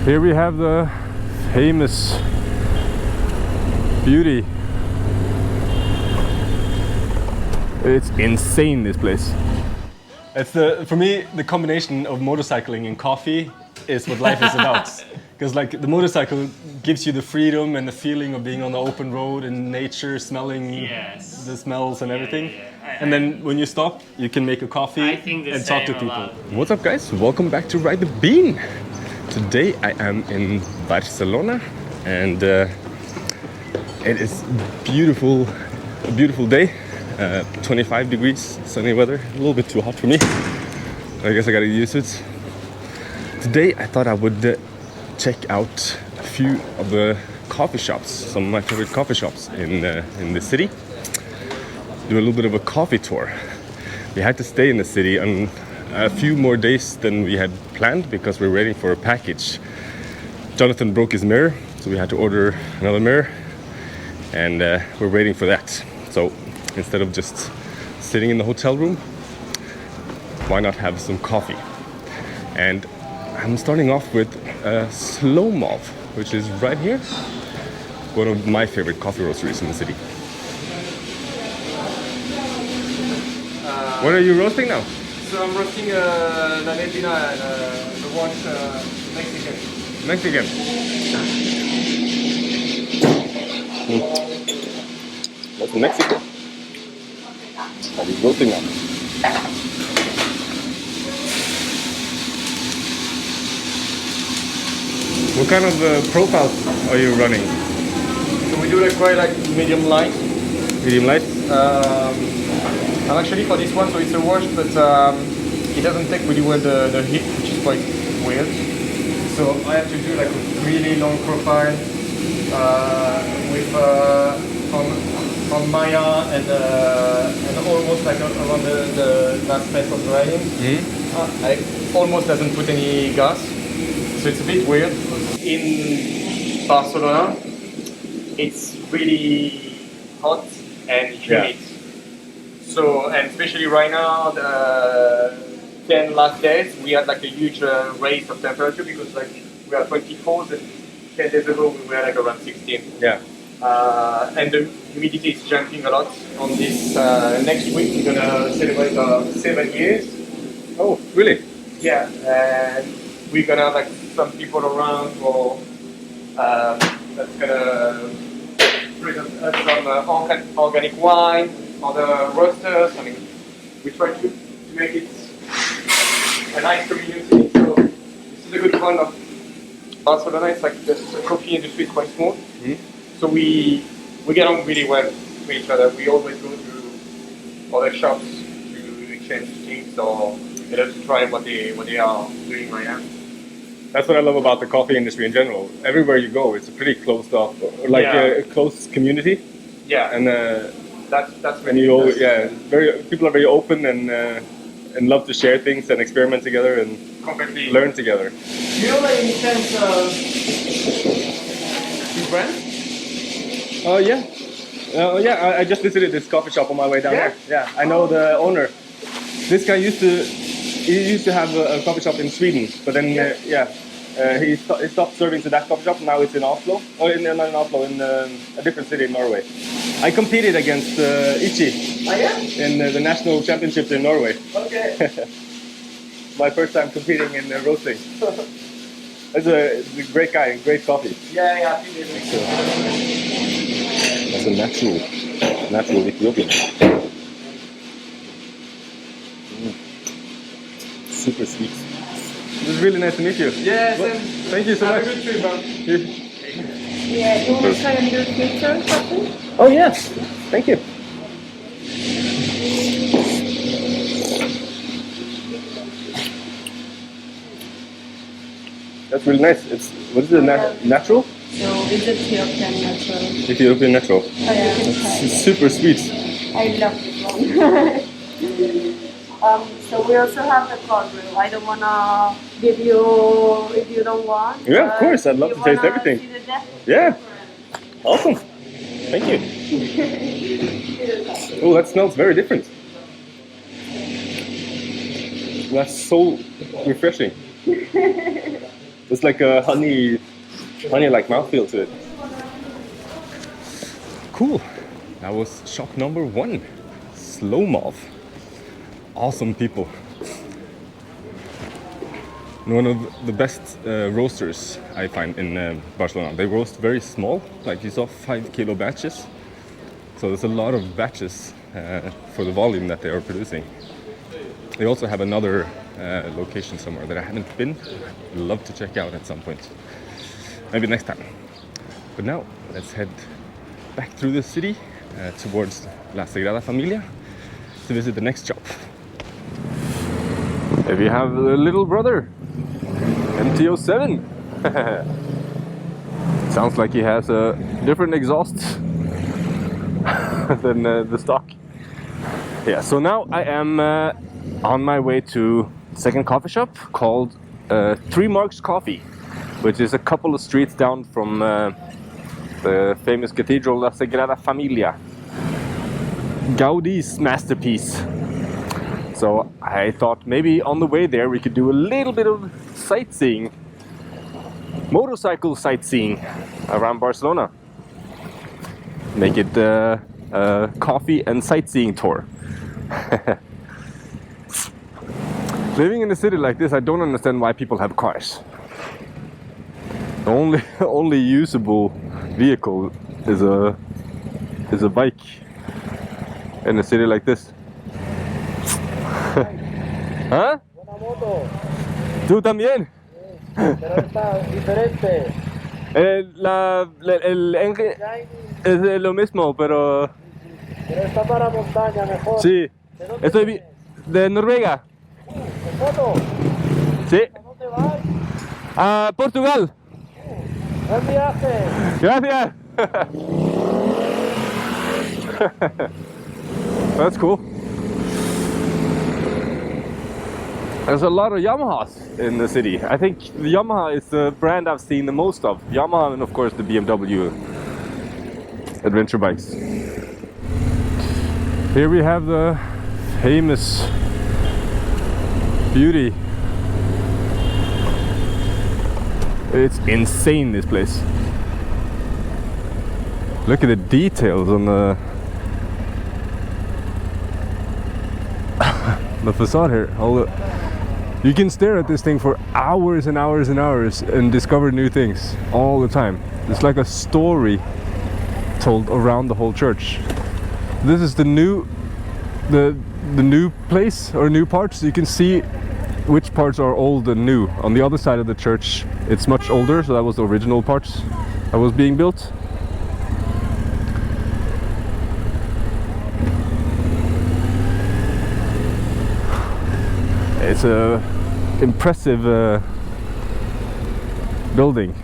Here we have the famous beauty. It's insane, this place. It's for me, the combination of motorcycling and coffee is what life is about. Because like the motorcycle gives you the freedom and the feeling of being on the open road and nature, smelling the smells and everything. And then when you stop, you can make a coffee and talk to people. What's up, guys? Welcome back to Ride the Bean. Today I am in Barcelona, and it is beautiful, a beautiful day. 25 degrees, sunny weather, a little bit too hot for me. I guess I gotta get used to it. Today I thought I would check out a few of the coffee shops, some of my favorite coffee shops in the city. Do a little bit of a coffee tour. We had to stay in the city on a few more days than we had planned because we're waiting for a package. Jonathan broke his mirror, so we had to order another mirror, and we're waiting for that. So instead of just sitting in the hotel room, why not have some coffee? And I'm starting off with Slow Mov, which is right here. One of my favorite coffee roasteries in the city. What are you roasting now? So I'm roasting La Medina and the one Mexican. Mexican. That's Mexico. That is roasting now. What kind of profiles are you running? So we do like quite like medium light. Medium light? And actually for this one, so it's a wash, but it doesn't take really well the heat, which is quite weird. So I have to do like a really long profile with on Maya and almost like around the last phase of drying. I almost doesn't put any gas, so it's a bit weird. In Barcelona, it's really hot and humid. So, and especially right now, the 10 last days, we had like a huge raise of temperature because like we are 24 and 10 days ago we were like around 16. Yeah. And the humidity is jumping a lot. On this next week, we're gonna celebrate 7 years. Oh, really? Yeah, and we're gonna have like some people around for that's gonna present us some organic wine. Other roasters. I mean, we try to make it a nice community. So this is a good point of Barcelona. It's like the coffee industry is quite small. So we get on really well with each other. We always go to other shops to exchange things or to try what they are doing right now. That's what I love about the coffee industry in general. Everywhere you go, it's a pretty closed off, like a close community. Yeah. And that's and you always, people are very open and love to share things and experiment together and completely learn together. Do you know by any chance this brand? Oh yeah. I just visited this coffee shop on my way down there. Yeah, I know the owner. This guy used to have a coffee shop in Sweden, but then he stopped serving to that coffee shop. Now it's in Oslo, or not in Oslo, in a different city in Norway. I competed against Ichi in the national championships in Norway. Okay. My first time competing in roasting. He's a great guy and great coffee. Yeah, I think it That's a natural Ethiopian. Super sweet. It was really nice to meet you. Yes, well, thank you so much. Have a good trip, man. Yeah, you want to try a little filter or something? Oh yes, thank you. That's really nice. What is it, natural? So it's Ethiopian natural. Ethiopian natural. Oh yeah, It's super sweet. I love this one. So we also have the cold brew. I don't wanna give you if you don't want. Yeah, of course. I'd love to taste everything. See the depth? Yeah. Awesome. Thank you. Oh, that smells very different. That's so refreshing. It's like a honey-like mouthfeel to it. Cool. That was shop number 1. Slomov. Awesome people. One of the best roasters I find in Barcelona. They roast very small, like you saw, 5 kilo batches. So there's a lot of batches for the volume that they are producing. They also have another location somewhere that I haven't been. I'd love to check out at some point. Maybe next time. But now, let's head back through the city towards La Sagrada Familia to visit the next shop. If you have a little brother, MT-07. Sounds like he has a different exhaust than the stock. Yeah, so now I am on my way to a second coffee shop called 3 Marks Coffee, which is a couple of streets down from the famous cathedral La Sagrada Familia, Gaudi's masterpiece. So I thought maybe on the way there we could do a little bit of sightseeing, motorcycle sightseeing around Barcelona. Make it a coffee and sightseeing tour. Living in a city like this, I don't understand why people have cars. The only usable vehicle is a bike in a city like this. ¿Ah? Una moto. ¿Tú también? Pero está diferente. El enje es lo mismo, pero Pero está para montaña mejor. sí. ¿De dónde Estoy vienes? de Noruega. ¿En moto? Sí. ¿A dónde vas? A Portugal. Buen viaje. Gracias. That's cool. There's a lot of Yamahas in the city. I think the Yamaha is the brand I've seen the most of. Yamaha and of course the BMW adventure bikes. Here we have the famous Beauty. It's insane, this place. Look at the details on the the facade here. You can stare at this thing for hours and hours and hours and discover new things all the time. It's like a story told around the whole church. This is the new place or new parts. You can see which parts are old and new. On the other side of the church, it's much older, so that was the original parts that was being built. It's a impressive building.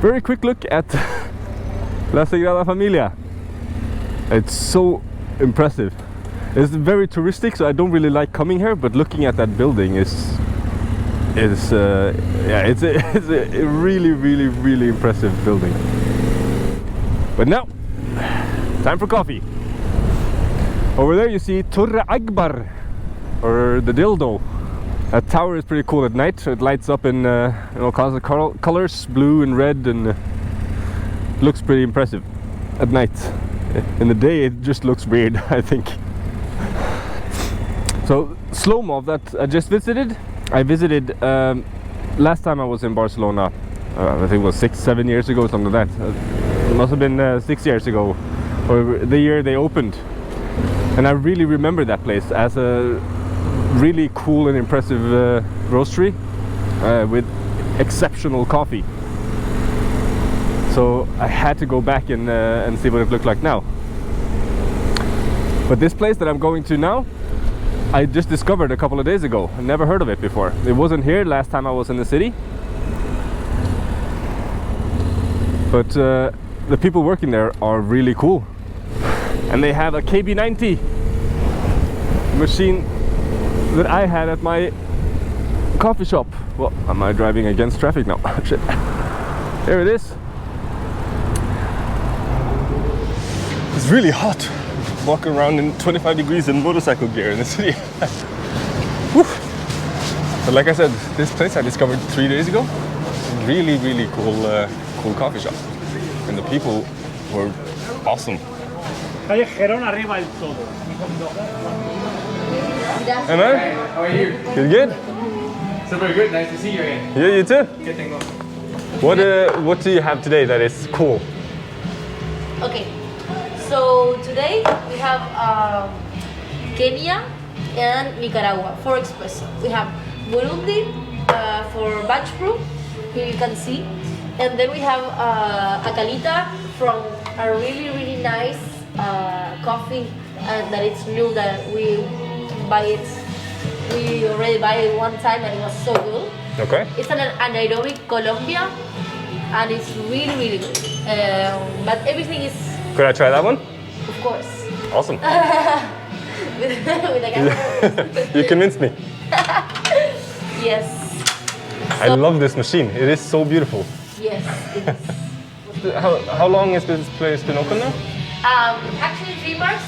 Very quick look at La Sagrada Familia. It's so impressive. It's very touristic, so I don't really like coming here, but looking at that building is it's a really impressive building. But now, time for coffee. Over there you see Torre Akbar, or the dildo. That tower is pretty cool at night, so it lights up in all kinds of colors, blue and red, and looks pretty impressive at night. In the day it just looks weird, I think. So Slomov, that I just visited, I visited last time I was in Barcelona, I think it was 6-7 years ago, something like that. It must have been 6 years ago, or the year they opened. And I really remember that place as a really cool and impressive roastery with exceptional coffee. So I had to go back and see what it looked like now. But this place that I'm going to now, I just discovered a couple of days ago. I never heard of it before. It wasn't here last time I was in the city. But the people working there are really cool. And they have a KB90 machine that I had at my coffee shop. Well, am I driving against traffic now? Shit. There it is. It's really hot. walking around in 25 degrees in motorcycle gear in the city. Whew. But like I said, this place I discovered 3 days ago, really, really cool coffee shop. And the people were awesome. Calle Gerón arriba del todo. Hey man, How are you? good? Super good. Nice to see you again. Yeah, you too. ¿Qué tengo? What do you have today that is cool? Okay, so today we have Kenya and Nicaragua for espresso. We have Burundi for batch brew, here you can see. And then we have Acalita from a really, really nice coffee that it's new that we buy it. We already buy it one time and it was so good. Okay. It's an anaerobic Colombia and it's really, really good. But everything is, Could I try that one? of course, Awesome. with the camera. You convinced me. Yes. I love this machine. It is so beautiful. Yes, it is. How long has this place been open now? Actually, Dreamers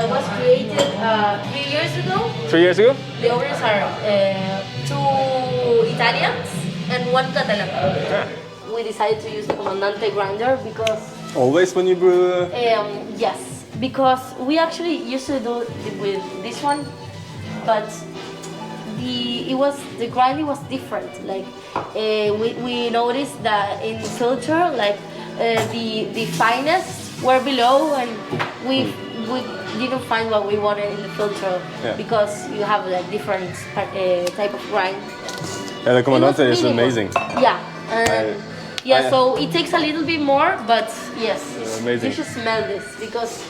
was created 3 years ago. 3 years ago? The owners are 2 Italians and 1 Catalan. Yeah. We decided to use the Comandante grinder because, Always when you brew. yes, because we actually used to do it with this one, but the grinding was different. Like we noticed that in filter, like the finest were below, and we didn't find what we wanted in the filter because you have like different type of grind. Yeah, the Comandante is minimal. amazing. Yeah. So it takes a little bit more, but yes, amazing. you should smell this because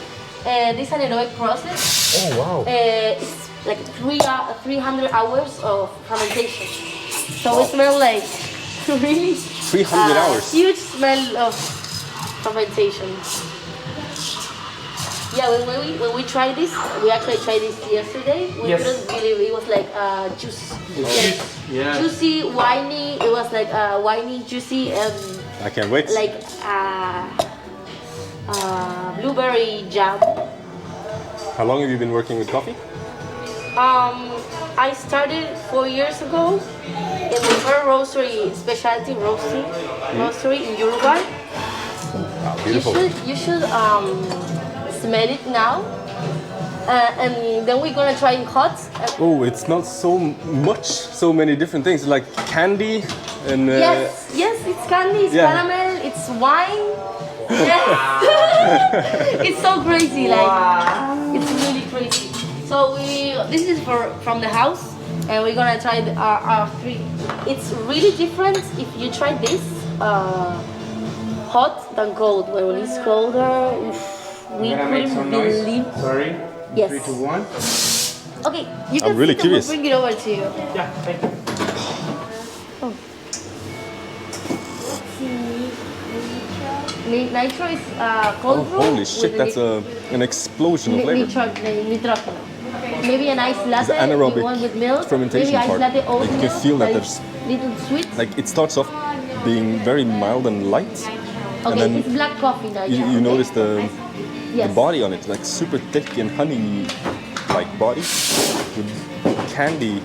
this anaerobic process. Oh wow. It's like 300 hours of fermentation. So it smells like really 300 hours. huge smell of fermentation. Yeah, when we tried this, we actually tried this yesterday. We Yes. couldn't believe it was like juice. Yeah. Juicy, winey. It was like winey, juicy, and I can't wait. like blueberry jam. How long have you been working with coffee? I started 4 years ago in the first roastery, specialty roastery in Uruguay. Wow, beautiful. You should smell it now, and then we're gonna try it hot. Oh, it smells so much, so many different things, like candy and. Yes, it's candy, it's yeah. caramel, it's wine. Yes. It's so crazy, like it's really crazy. So this is from the house, and we're gonna try our 3. It's really different if you try this hot than cold. When it's colder, we couldn't believe. Sorry. Yes. 3, 2, 1. Okay, you can I'm really sit and we'll curious. bring it over to you. Yeah, thank you. Nitro is cold brew. Holy shit, that's an explosion of flavor. Nitrógeno. Maybe an iced latte. anaerobic you want with milk. fermentation Maybe iced part. latte oat Like you can milk, feel that like there's- little sweet. Like it starts off being very mild and light, Okay, then it's black coffee now. you notice the yes. body on it, like super thick and honey-like body with candy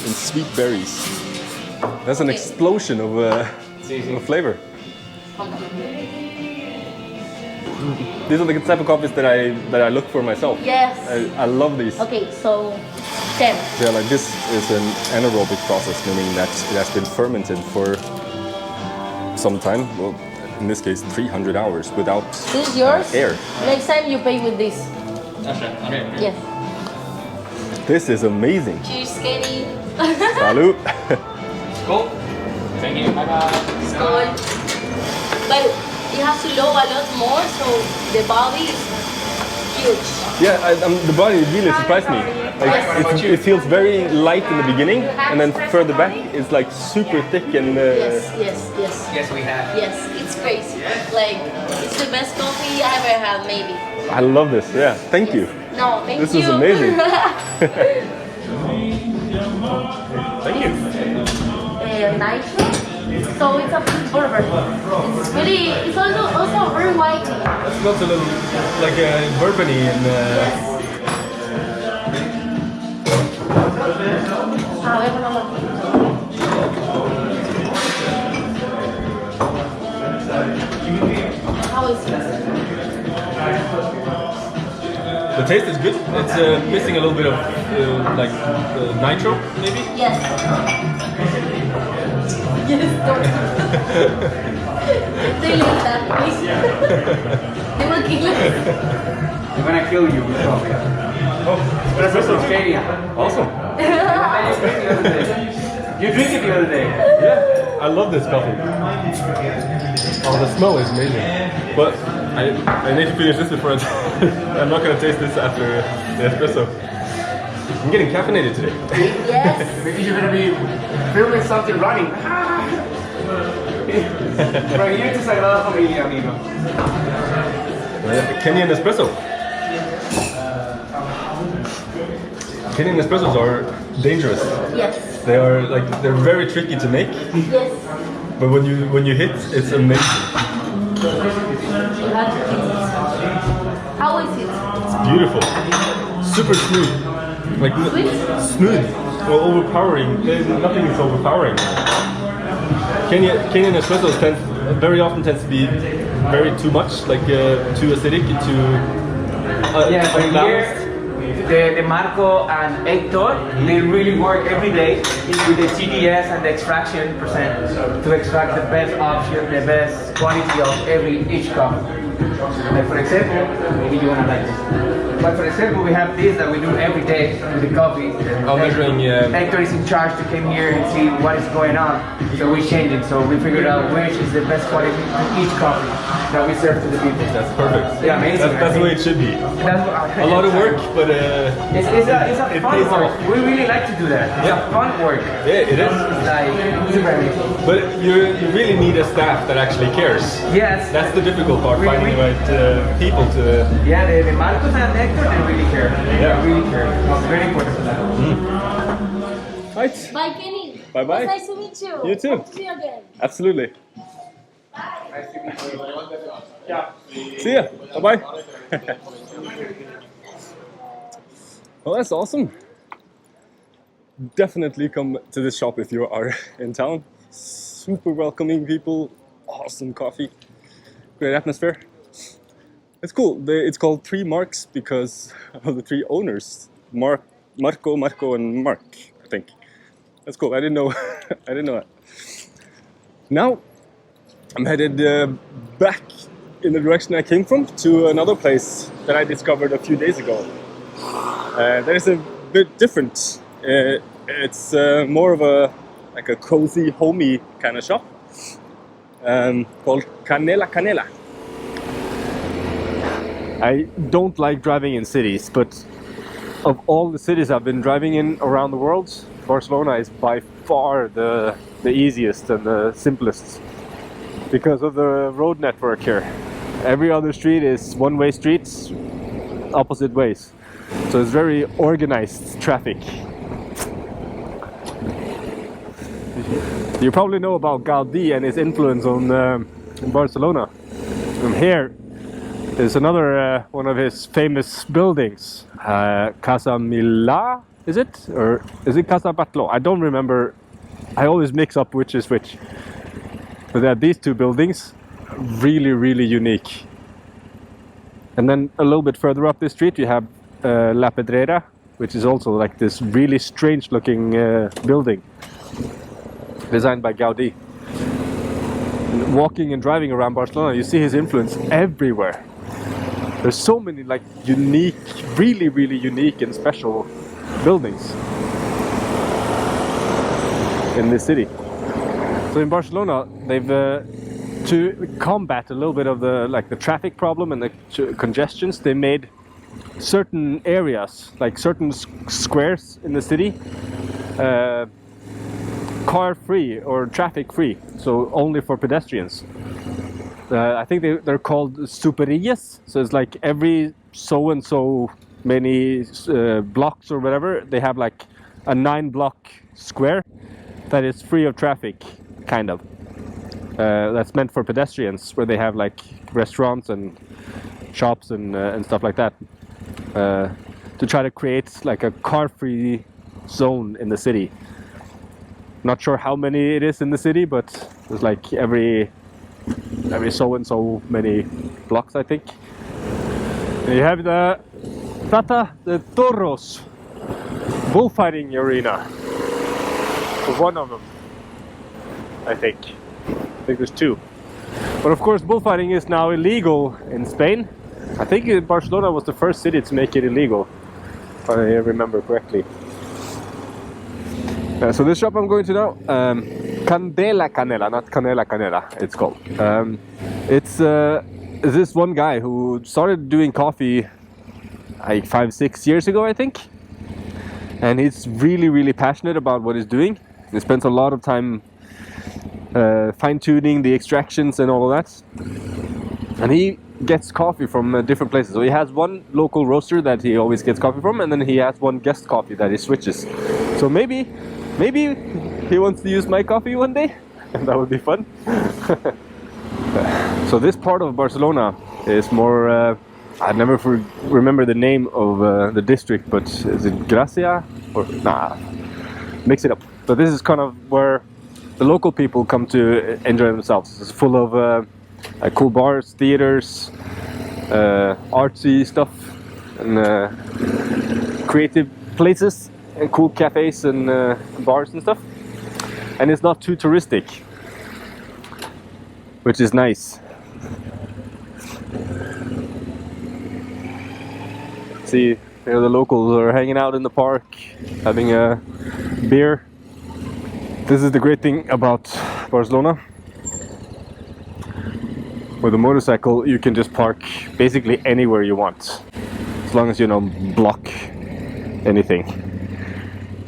and sweet berries. That's an Okay. explosion of flavor. These are the type of coffees that I look for myself. Yes. I love these. Okay, so 10. Yeah, like this is an anaerobic process, meaning that it has been fermented for some time. Well, in this case, 300 hours without This is yours. air. Next time you pay with this. Okay. Yes. This is amazing. Cheers, Kenny. Salud. Cool. Thank you. Bye bye. Skål. But you have to lower a lot more, so the body is huge. Yeah, the body really surprised me. Like it feels very light in the beginning, and then further back it's like super thick and. Yes. Yes, we have. Yes, it's crazy. Like, it's the best coffee I ever had, maybe. I love this. Yeah, thank you. No, thank This you. is amazing. Thank you. Nitro So it's a bourbon. It's really, it's also very white. It smells a little like bourbony and. Yes. A ver, vamos. How is it? The taste is good. It's missing a little bit of like nitro, maybe. Yes. Yes, don't. They leave that, please. They will kill us. I'm gonna kill you with coffee. Oh, Espresso Kenya. awesome. You drink it the other day. Yeah, I love this coffee. Oh, the smell is amazing. But I need to finish this before I'm not gonna taste this after the espresso. I'm getting caffeinated today. Yes. Maybe you're gonna be filming something running. From here to Sagrada Familia, amigo. Kenyan espresso. Kenyan espressos are dangerous. Yes. They're very tricky to make, Yes. but when you hit, it's amazing. You have to taste it. How is it? It's beautiful, super smooth, like smooth, well overpowering. Nothing is overpowering. Kenyan espressos very often tends to be very too much, like too acidic, too unbalanced. The Marco and Hector, they really work every day with the TDS and the extraction percent to extract the best option, the best quality of each cup. Like for example, maybe you wanna like this. But for example, we have this that we do every day with the coffee. Measuring. Hector is in charge to come here and see what is going on. So we change it. So we figured out which is the best quality to each coffee that we serve to the people. That's perfect. Yeah, amazing. That's the way it should be. That's A lot of work, but it's a it fun pays work. off. We really like to do that. It's Yeah. a fun work. Yeah, it is. It's like super amazing. But you really need a staff that actually cares. Yes. That's the difficult part, We- finding we- the right people to. Yeah, the Marcos and Hector, they really care. Yeah. They really care. It's very important for that. Right. Bye, Kenny. Bye bye. It's nice to meet you. You too. Hope to see you again. Absolutely. See ya. Bye bye. Well, that's awesome. Definitely come to this shop if you are in town. Super welcoming people, awesome coffee, great atmosphere. It's cool. It's called Three Marks because of the three owners: Marco, and Mark. I think that's cool. I didn't know. I didn't know that. Now I'm headed back in the direction I came from to another place that I discovered a few days ago. That is a bit different. It's more of a cozy, homey kind of shop called Canela. I don't like driving in cities, but of all the cities I've been driving in around the world, Barcelona is by far the easiest and the simplest because of the road network here. Every other street is one-way streets, opposite ways. So it's very organized traffic. You probably know about Gaudí and his influence on Barcelona. And here is another one of his famous buildings, Casa Milà, is it? Or is it Casa Batlló? I don't remember. I always mix up which is which. But there are these two buildings, really, really unique. And then a little bit further up the street you have La Pedrera, which is also like this really strange looking building designed by Gaudí. And walking and driving around Barcelona, you see his influence everywhere. There's so many like unique, really, really unique and special buildings in this city. So in Barcelona, they've to combat a little bit of the traffic problem and the congestions, they made certain areas, like certain squares in the city, car free or traffic free, so only for pedestrians. I think they're called superillas, so it's like every so and so many blocks or whatever, they have like a 9-block square that is free of traffic, kind of. that's meant for pedestrians, where they have like restaurants and shops and stuff like that, to try to create like a car-free zone in the city. Not sure how many it is in the city, but there's like every so and so many blocks, I think. And you have the Plaza de Toros bullfighting arena. One of them, I think. I think there's two. But of course, bullfighting is now illegal in Spain. I think Barcelona was the first city to make it illegal, if I remember correctly. So this shop I'm going to now, Candela Canela, not Canela Canela, it's called. It's this one guy who started doing coffee like 5-6 years ago, I think. And he's really passionate about what he's doing. He spends a lot of time fine-tuning the extractions and all of that. And he gets coffee from different places. So he has one local roaster that he always gets coffee from, and then he has one guest coffee that he switches. So maybe he wants to use my coffee one day, and that would be fun. So this part of Barcelona is more, I never remember the name of the district, but is it Gracia? Or nah, mix it up. So this is kind of where the local people come to enjoy themselves. It's full of cool bars, theaters, artsy stuff, and creative places, and cool cafes and bars and stuff. And it's not too touristic, which is nice. See, here the locals are hanging out in the park, having a beer. This is the great thing about Barcelona. With a motorcycle, you can just park basically anywhere you want, as long as you don't block anything,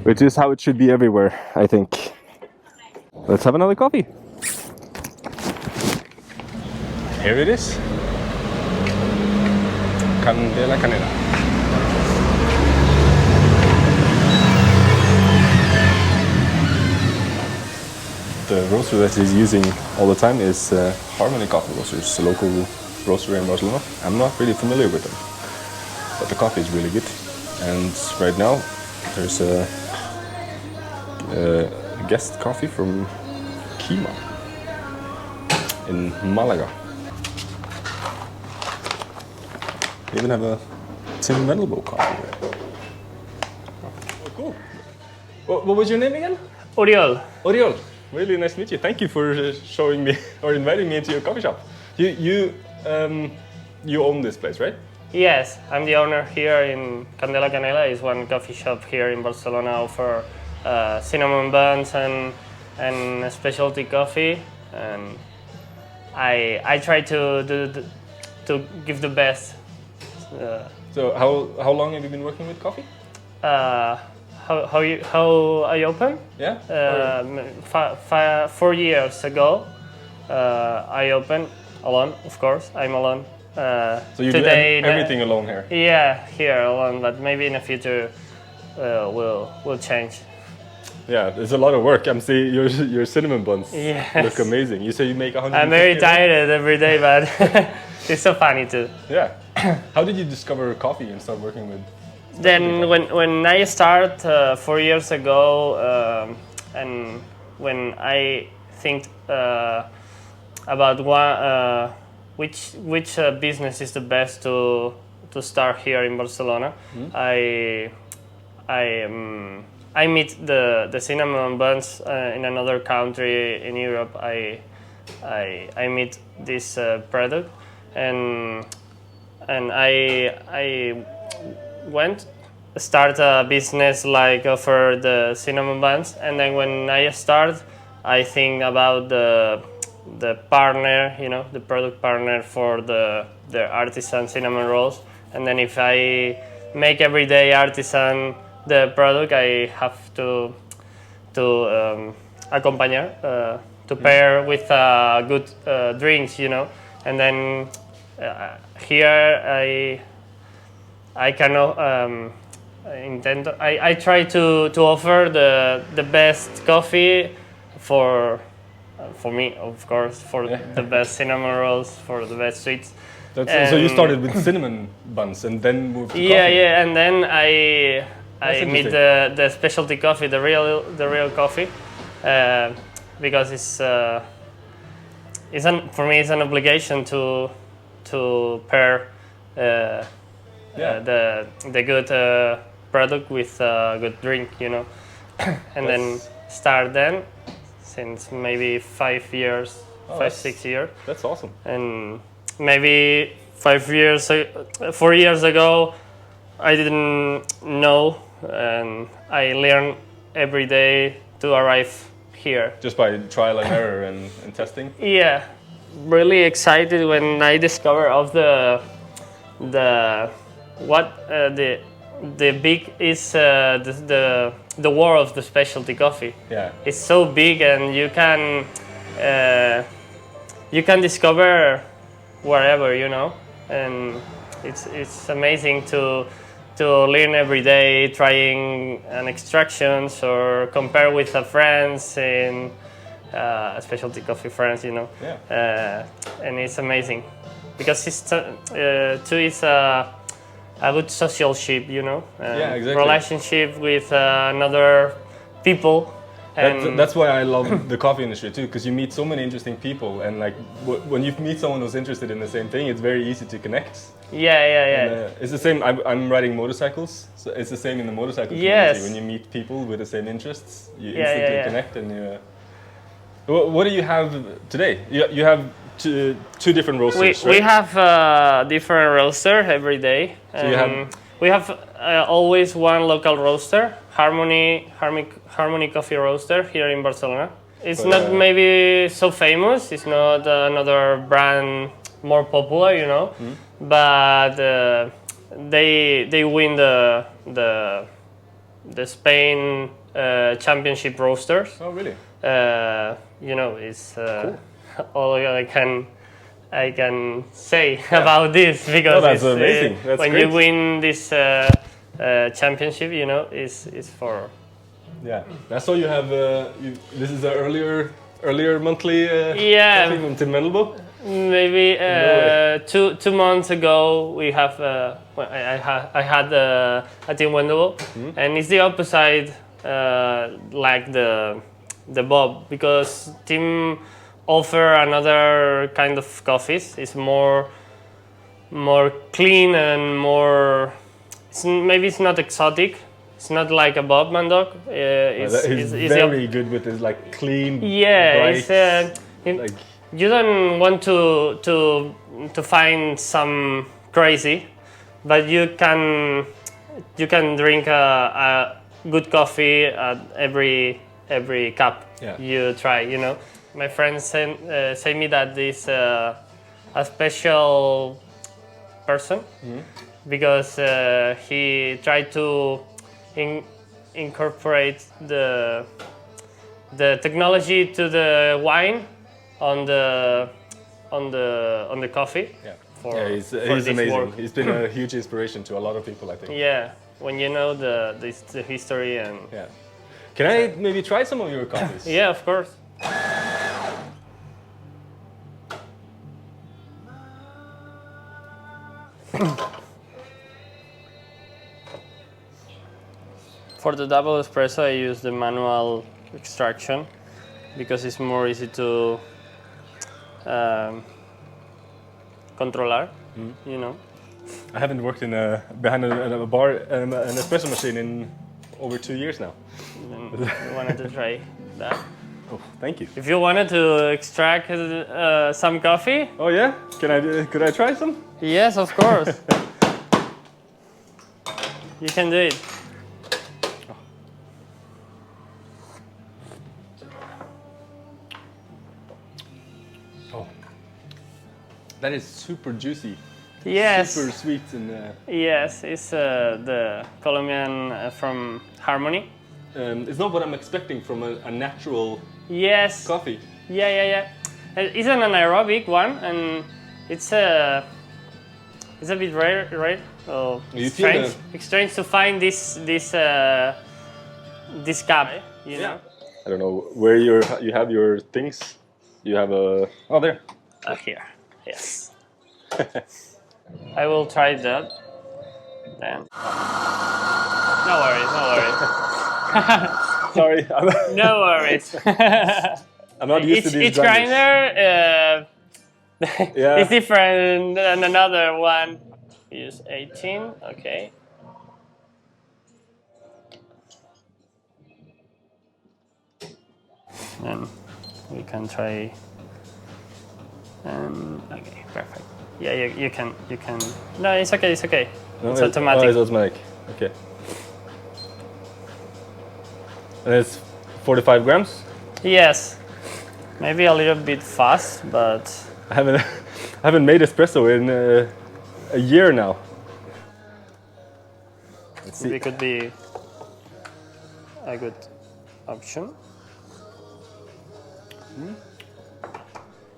which is how it should be everywhere, I think. Let's have another coffee. Here it is. Candela Canela. The roaster that he's using all the time is Harmony Coffee Roasters, a local roaster in Barcelona. I'm not really familiar with them, but the coffee is really good. And right now there's a guest coffee from Kima in Malaga. They even have a Tim Vendelbo coffee there. Oh, cool. What was your name again? Oriol. Oriol. Really nice to meet you. Thank you for showing me or inviting me into your coffee shop. You own this place, right? Yes, I'm the owner here in Candela Canela. It's one coffee shop here in Barcelona, offer cinnamon buns and specialty coffee. And I try to give the best. So how long have you been working with coffee? How I open? Yeah. 4 years ago, I opened alone. Of course, I'm alone. So you today, do everything alone here? Yeah, here alone. But maybe in the future, will change. Yeah, there's a lot of work. I'm seeing your cinnamon buns look amazing. You say you make 100. I'm very tired every day, but it's so funny too. Yeah. How did you discover coffee and start working with? Then when I start 4 years ago, and when I think about which business is the best to start here in Barcelona, I meet the cinnamon buns in another country in Europe. I meet this product, and I went start a business like for the cinnamon buns, and then when I start, I think about the partner, the product partner for the artisan cinnamon rolls, and then if I make everyday artisan the product, I have to accompany to pair with good drinks, and then here I cannot I try to offer the best coffee for for me, of course, for the best cinnamon rolls, for the best sweets. So you started with cinnamon buns and then moved to Yeah, coffee. yeah, and then I made interesting. the specialty coffee, the real coffee, because for me it's an obligation to pair the good product with a good drink, you know, and then start then since maybe 5 years, 6 years. That's awesome. And maybe 4 years ago, I didn't know, and I learn every day to arrive here. Just by trial and error and testing. Yeah, really excited when I discover of the big is the world of the specialty coffee. Yeah. It's so big, and you can discover wherever, you know, and it's amazing to learn every day, trying an extractions or compare with a friends in specialty coffee friends, you know. Yeah. And it's amazing because it's a good social ship, you know. Yeah, exactly. Relationship with another people. And That's why I love the coffee industry too, because you meet so many interesting people, and like when you meet someone who's interested in the same thing, it's very easy to connect. Yeah. And, it's the same. I'm riding motorcycles, so it's the same in the motorcycle Yes. community. When you meet people with the same interests, you Yeah, instantly yeah. connect. And you, what do you have today? You have two different roasters, We right? have a different roaster every day. So you have- We have always one local roaster, Harmony Coffee Roaster here in Barcelona. It's But, not maybe so famous. It's not another brand more popular, you know. But they win the Spain championship roasters. Oh, really? You know, it's all I can say about this, because that's it's, amazing. That's when great. you win this championship, you know, it's for Yeah. I saw you have. This is an earlier monthly. Yeah. coffee from Tim Mendelbo. maybe way. 2 months ago we have I had a team window, and it's the opposite like the Bob, because team offer another kind of coffees. It's more clean and more. Maybe it's not exotic. It's not like a Bob Mandok. He's very good with his like clean. Yeah, bright, it's like you don't want to find some crazy, but you can drink a good coffee at every cup you try. You know, my friends say me that this a special person, because he tried to incorporate the technology to the wine on the coffee. Yeah. He's this amazing. work. He's been a huge inspiration to a lot of people, I think. Yeah, when you know the history and Yeah. Can I maybe try some of your coffees? yeah, of course. For the double espresso, I use the manual extraction because it's more easy to controller. You know. I haven't worked behind a bar, an espresso machine in over 2 years now. And you wanted to try that. Oh, thank you. If you wanted to extract some coffee, Oh yeah? Could I try some? yes, of course. You can do it. Oh. That is super juicy. Yes. Super sweet and Yes, it's the Colombian from Harmony. it's not what I'm expecting from a natural Yes. coffee. Yeah. It's an anaerobic one, and it's a bit rare, right? Oh, You feel strange. It's strange to find this cup. You know. I don't know where you have your things You have a... Oh, there. Here, yes. I will try that. Then. No worries, no worries. Sorry. No worries. I'm not used to these Each grinder Yeah. is different than another one. Use 18, okay. And we can try. Okay, perfect. Yeah, you can. No, it's okay. It's okay. No, it's automatic. Oh, it's automatic. Okay. And it's 45 grams. Yes, maybe a little bit fast, but I haven't made espresso in a year now. Let's see. it could be a good option.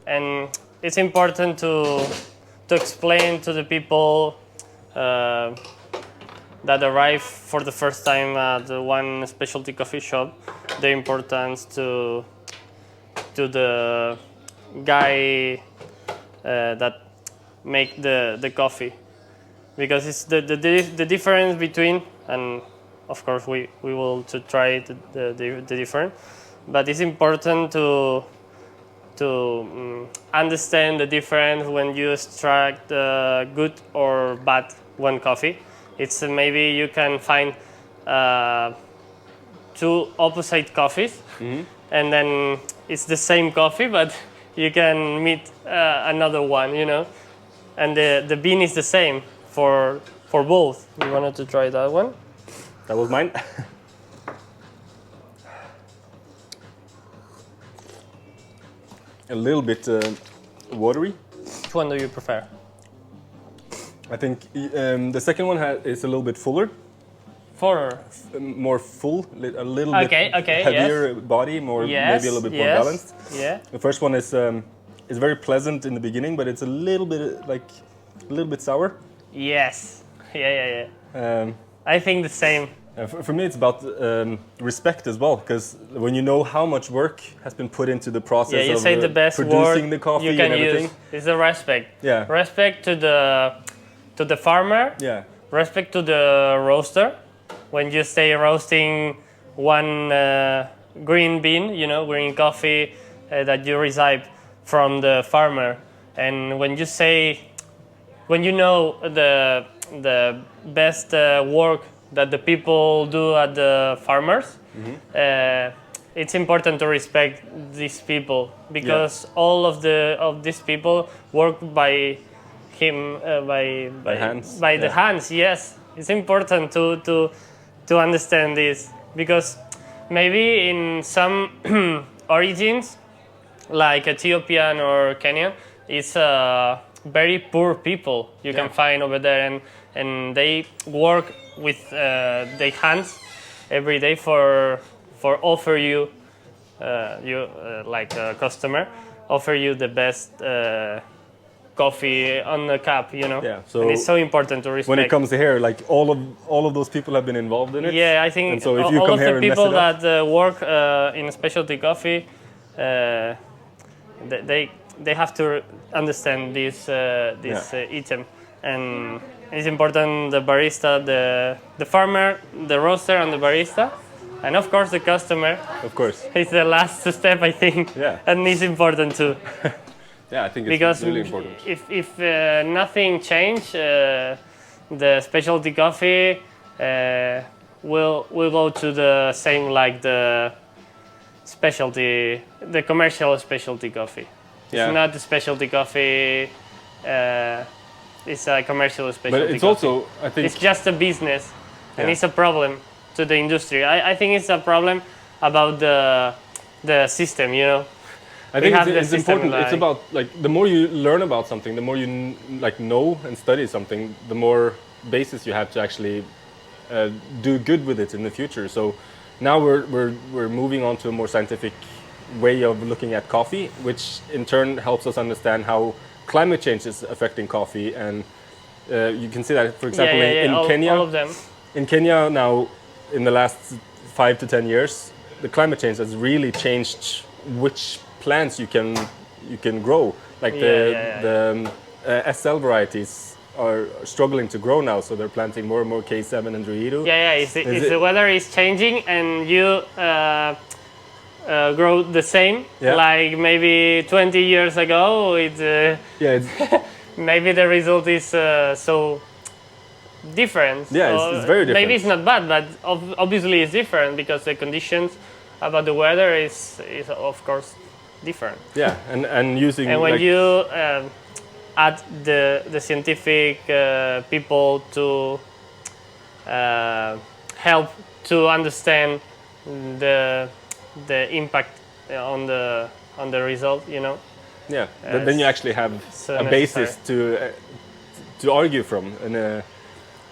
And it's important to explain to the people that arrive for the first time at one specialty coffee shop the importance to the guy that make the coffee, because it's the difference between, and of course we will to try the difference, but it's important to understand the difference when you extract good or bad one coffee. It's maybe you can find two opposite coffees, and then it's the same coffee, but you can meet another one, you know, and the bean is the same for both. You wanted to try that one? That was mine. A little bit watery. Which one do you prefer? I think the second one is a little bit fuller, more full, a little bit heavier body, maybe a little bit more balanced. Yeah. The first one is very pleasant in the beginning, but it's a little bit sour. Yes. Yeah. I think the same. For me, it's about respect as well, because when you know how much work has been put into the process you of say the best producing word the coffee you can and everything. Use is the respect. Yeah. Respect to the farmer. Yeah. Respect to the roaster. When you say roasting one green bean, you know, green coffee that you receive from the farmer, and when you know the best work that the people do at the farmers, it's important to respect these people, because all of these people work by hands. The hands. Yes, it's important to understand this, because maybe in some origins like Ethiopian or Kenyan, it's very poor people you can find over there, and they work with their hands every day for offer you like a customer, offer you the best coffee on the cup, you know. Yeah, so and it's so important to respect. when it comes to here, like all of those people have been involved in it. Yeah, I think and so if you all come of here the and mess people it up, that work in specialty coffee, they have to understand this item, and it's important the barista, the farmer, the roaster, and the barista, and of course the customer. of course. It's the last step, I think, Yeah. and it's important too. Yeah, I think it's Because really important. if nothing change, the specialty coffee will go to the same like the commercial specialty coffee. Yeah. It's not the specialty coffee. It's a commercial specialty. But it's coffee. also, I think, It's just a business, and Yeah. it's a problem to the industry. I think it's a problem about the system, you know. I think have the it's system important. It's like- about like the more you learn about something, the more you like know and study something, the more basis you have to actually do good with it in the future. So now we're moving on to a more scientific way of looking at coffee, which in turn helps us understand how climate change is affecting coffee. And you can see that, for example, in Kenya. all of them. In Kenya now, in the last 5 to 10 years, the climate change has really changed which plants you can grow. Like the SL varieties are struggling to grow now, so they're planting more and more K7 and Druido. If the weather is changing and you grow the same, like maybe 20 years ago, it's maybe the result is so different. Yeah, it's very different. Maybe it's not bad, but obviously it's different because the conditions about the weather is of course different. Yeah, and using and when you add the scientific people to help to understand the impact on the result, you know. Yeah, then you actually have a basis to argue from, and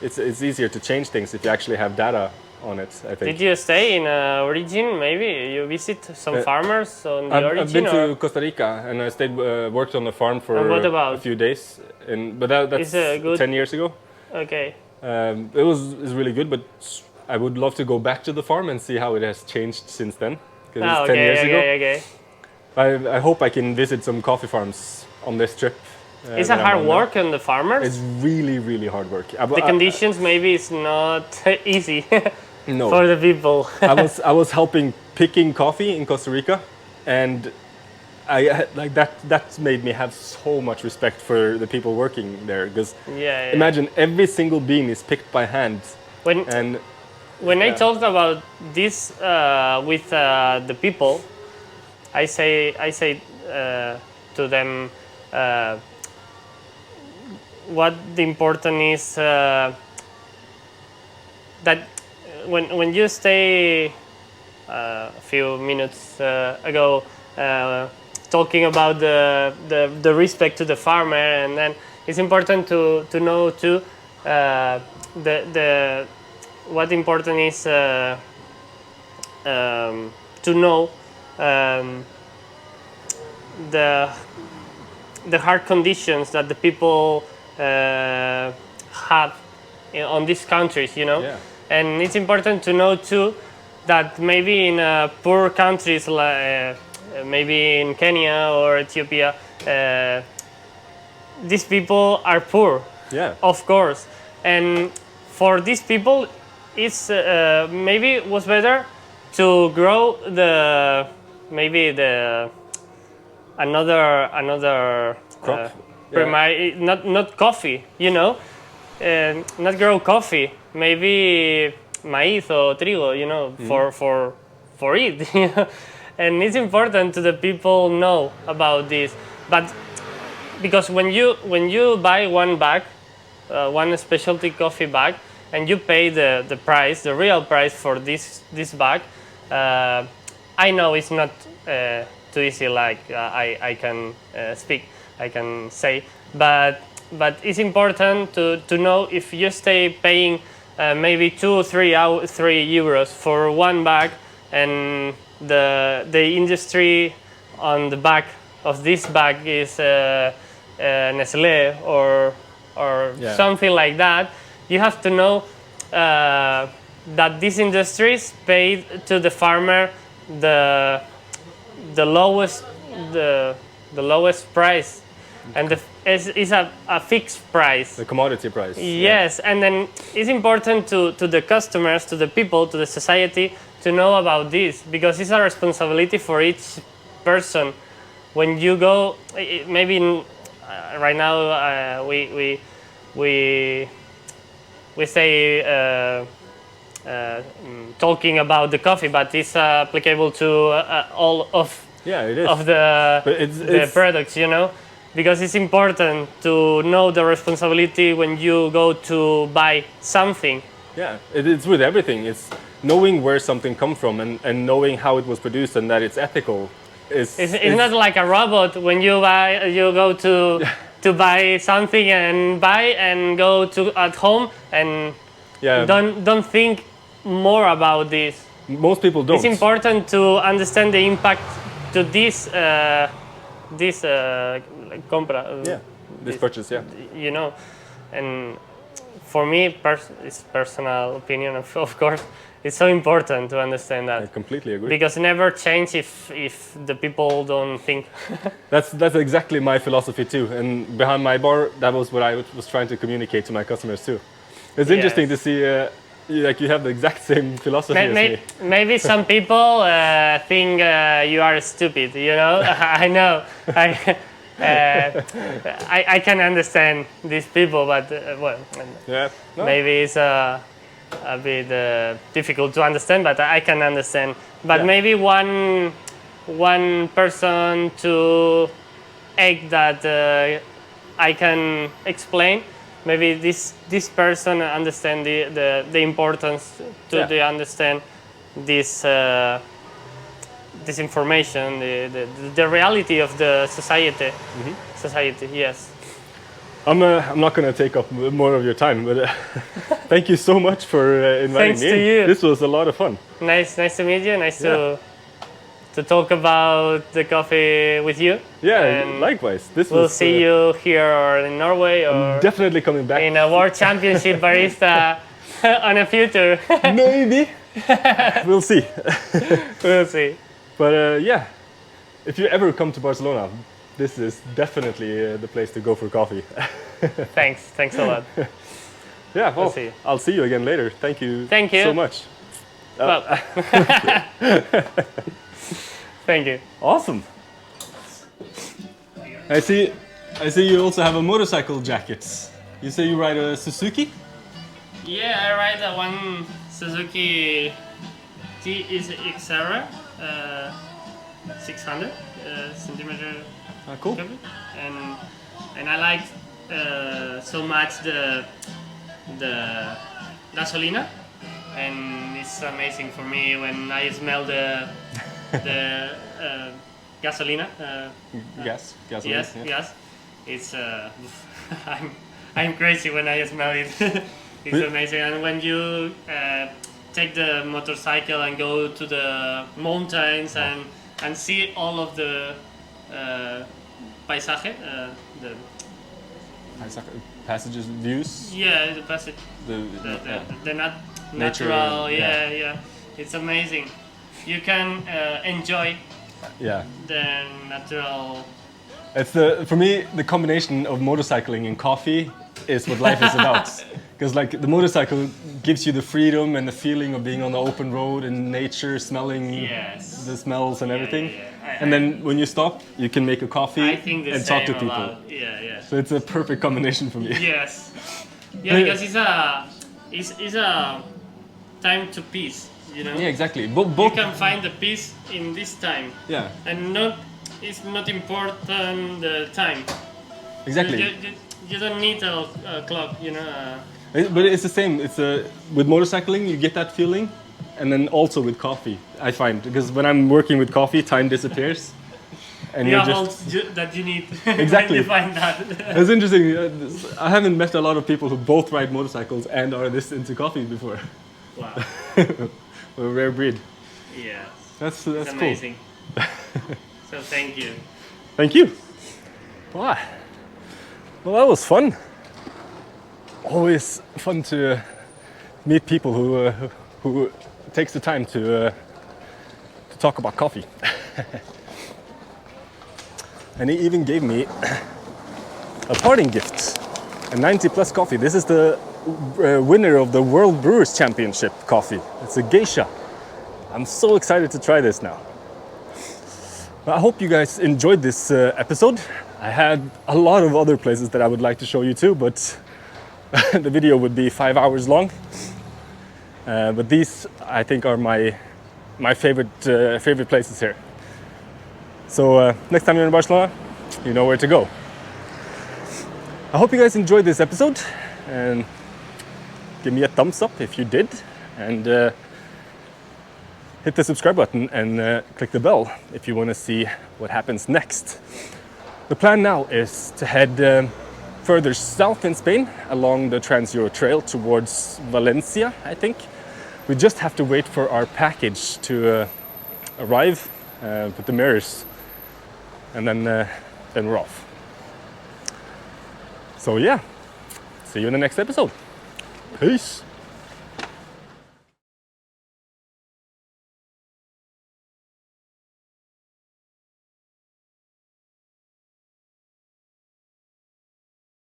it's easier to change things if you actually have data on it, I think. Did you stay in a region? Maybe you visit some farmers on the origin? I've been to Costa Rica, and I stayed worked on a farm for a few days. But that's 10 years ago. Okay. It was really good, but I would love to go back to the farm and see how it has changed since then. Because it's 10 years ago. Okay. I hope I can visit some coffee farms on this trip. Is it hard work on the farmers? It's really, really hard work. The conditions maybe it's not easy no. for the people. I was helping picking coffee in Costa Rica, and that made me have so much respect for the people working there. Because imagine every single bean is picked by hand. When I talked about this with the people, I say to them. What the important is that when you stay a few minutes ago talking about the respect to the farmer, and then it's important to know too what important is to know the hard conditions that the people have on these countries, you know. Yeah. And it's important to know too that maybe in poor countries like maybe in Kenya or Ethiopia, these people are poor. Yeah. Of course. And for these people, it's maybe it was better to grow another crop. Not coffee, you know, not grow coffee. Maybe maíz or trigo, you know, for it. You know? And it's important to the people know about this. But because when you buy one bag, one specialty coffee bag, and you pay the price, the real price for this bag, I know it's not too easy like I can I can say, but it's important to know if you stay paying maybe 2 or 3 euros for one bag, and the industry on the back of this bag is Nestlé or something like that. You have to know that these industries paid to the farmer the lowest price, and it's a fixed price. The commodity price. Yes, and then it's important to the customers, to the people, to the society to know about this, because it's a responsibility for each person. When you go, maybe right now we say talking about the coffee, but it's applicable to all of the products, you know, because it's important to know the responsibility when you go to buy something. Yeah, it's with everything. It's knowing where something comes from and knowing how it was produced and that it's ethical. It's not like a robot when you go to buy something and go to at home and don't think more about this. Most people don't. It's important to understand the impact to this compra. This purchase, you know, and for me, it's personal opinion, of course. It's so important to understand I that completely agree. because never change if the people don't think. That's exactly my philosophy too. And behind my bar, that was what I was trying to communicate to my customers too. It's interesting to see you have the exact same philosophy as me. Maybe some people think you are stupid. You know, I know. I can understand these people, but well, Yeah. No. maybe it's a bit difficult to understand, but I can understand. But Yeah. maybe one person to act that I can explain. Maybe this person understand the importance to the understand this this information, the reality of the society. Society, yes. I'm not going to take up more of your time, but thank you so much for inviting Thanks me. to you. This was a lot of fun. Nice to meet you. Nice to talk about the coffee with you. Yeah, And likewise. This we'll was, see you here or in Norway or definitely coming back. in a World Championship barista on a future. Maybe. We'll see. We'll see. But yeah, if you ever come to Barcelona, this is definitely the place to go for coffee. Thanks a lot. Yeah, well, see you. I'll see you again later. Thank you. Thank you. So much. Well, thank you. Awesome. I see you also have a motorcycle jacket. You say you ride a Suzuki? Yeah, I ride a one Suzuki TXR 600 centimeter Cool. cube, and I like so much the gasolina, and it's amazing for me when I smell the gasolina. Gas. Gasoline. Yes, yeah. yes. It's I'm crazy when I smell it. It's amazing. And when you take the motorcycle and go to the mountains and see all of the paisaje, the Passages, views. the passage, the natural, yeah. It's amazing. You can enjoy Yeah. the natural. It's for me the combination of motorcycling and coffee is what life is about. Because like the motorcycle gives you the freedom and the feeling of being on the open road and nature, smelling Yes. the smells and everything. Yeah. And then when you stop, you can make a coffee I think the and same talk to people. about, yeah. So it's a perfect combination for me. Yes. Yeah, because it's a time to peace, you know. Yeah, exactly. You Both. can find the peace in this time, Yeah, and it's not important the time. exactly. You don't need a clock, you know. But it's the same. It's with motorcycling, you get that feeling, and then also with coffee, I find, because when I'm working with coffee, time disappears, and You you're have just all that you need. Exactly. When you find that. It's interesting. I haven't met a lot of people who both ride motorcycles and are this into coffee before. Wow. We're a rare breed. Yeah. That's It's cool. amazing. So thank you. Thank you. Wow. Well, that was fun. Always fun to meet people who takes the time to talk about coffee. And he even gave me a parting gift, a 90 plus coffee. This is the winner of the World Brewers Championship coffee. It's a geisha. I'm so excited to try this now. I hope you guys enjoyed this episode. I had a lot of other places that I would like to show you too, but the video would be 5 hours long. But these, I think, are my favorite places here. So next time you're in Barcelona, you know where to go. I hope you guys enjoyed this episode, and give me a thumbs up if you did, and hit the subscribe button and click the bell if you want to see what happens next. The plan now is to head further south in Spain along the Trans-Euro Trail towards Valencia, I think. We just have to wait for our package to arrive with the mirrors, and then we're off. So yeah, see you in the next episode. Peace.